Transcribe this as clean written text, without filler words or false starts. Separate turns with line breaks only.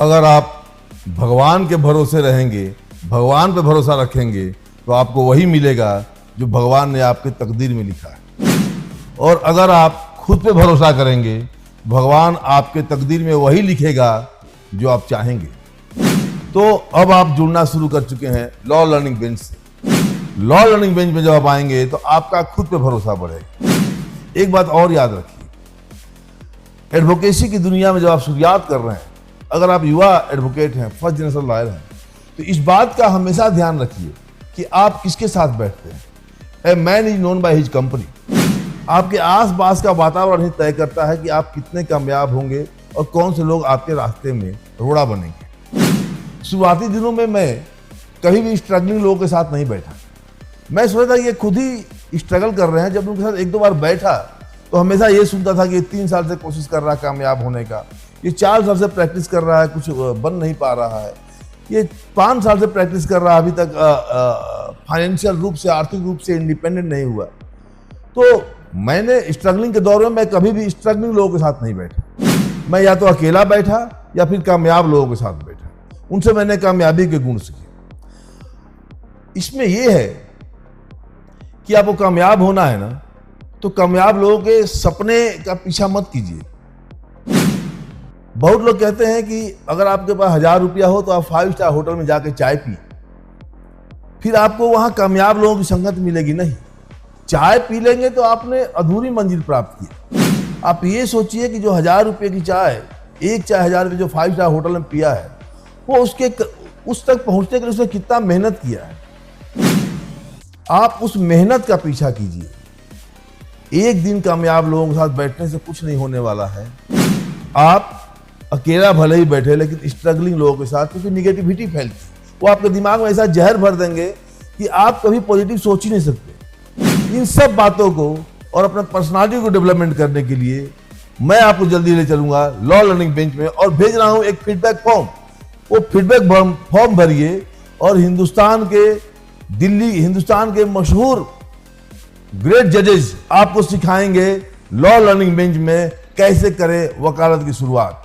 अगर आप भगवान के भरोसे रहेंगे, भगवान पे भरोसा रखेंगे, तो आपको वही मिलेगा जो भगवान ने आपके तकदीर में लिखा है। और अगर आप खुद पे भरोसा करेंगे, भगवान आपके तकदीर में वही लिखेगा जो आप चाहेंगे। तो अब आप जुड़ना शुरू कर चुके हैं लॉ लर्निंग बेंच से। लॉ लर्निंग बेंच में जब आप आएंगे तो आपका खुद पे भरोसा बढ़ेगा। एक बात और याद रखिए, एडवोकेसी की दुनिया में जब आप शुरुआत कर रहे हैं, अगर आप युवा एडवोकेट हैं, फर्स्ट जनरेशन लॉयर हैं, तो इस बात का हमेशा ध्यान रखिए कि आप किसके साथ बैठते हैं। A man is known by his company. आपके आसपास का वातावरण ही तय करता है कि आप कितने कामयाब होंगे और कौन से लोग आपके रास्ते में रोड़ा बनेंगे। शुरुआती दिनों में मैं कभी भी स्ट्रगलिंग लोगों के साथ नहीं बैठा। मैं सोचा था ये खुद ही स्ट्रगल कर रहे हैं। जब उनके साथ एक दो बार बैठा तो हमेशा ये सुनता था कि ये 3 साल से कोशिश कर रहा है कामयाब होने का, ये 4 साल से प्रैक्टिस कर रहा है, कुछ बन नहीं पा रहा है, ये 5 साल से प्रैक्टिस कर रहा है, अभी तक फाइनेंशियल रूप से, आर्थिक रूप से इंडिपेंडेंट नहीं हुआ। तो मैंने स्ट्रगलिंग के दौर में मैं कभी भी स्ट्रगलिंग लोगों के साथ नहीं बैठा। मैं या तो अकेला बैठा या फिर कामयाब लोगों के साथ बैठा। उनसे मैंने कामयाबी के गुण सीखे। इसमें यह है कि आपको कामयाब होना है ना, तो कामयाब लोगों के सपने का पीछा मत कीजिए। बहुत लोग कहते हैं कि अगर आपके पास 1000 रुपया हो तो आप 5 स्टार होटल में जाके चाय पिए, फिर आपको वहां कामयाब लोगों की संगत मिलेगी। नहीं, चाय पी लेंगे तो आपने अधूरी मंजिल प्राप्त की। आप ये सोचिए कि जो 1000 रुपये की चाय, एक चाय 1000 रुपये जो 5 स्टार होटल में पिया है, वो उस तक पहुंचने के लिए उसने कितना मेहनत किया है। आप उस मेहनत का पीछा कीजिए। एक दिन कामयाब लोगों के साथ बैठने से कुछ नहीं होने वाला है। आप अकेला भले ही बैठे, लेकिन स्ट्रगलिंग लोगों के साथ, क्योंकि निगेटिविटी फैलती है, वो आपके दिमाग में ऐसा जहर भर देंगे कि आप कभी पॉजिटिव सोच ही नहीं सकते। इन सब बातों को और अपने पर्सनालिटी को डेवलपमेंट करने के लिए मैं आपको जल्दी ले चलूंगा लॉ लर्निंग बेंच में, और भेज रहा हूं एक फीडबैक फॉर्म। वो फीडबैक फॉर्म भरिए और हिंदुस्तान के मशहूर ग्रेट जजेस आपको सिखाएंगे लॉ लर्निंग बेंच में कैसे करें वकालत की शुरुआत।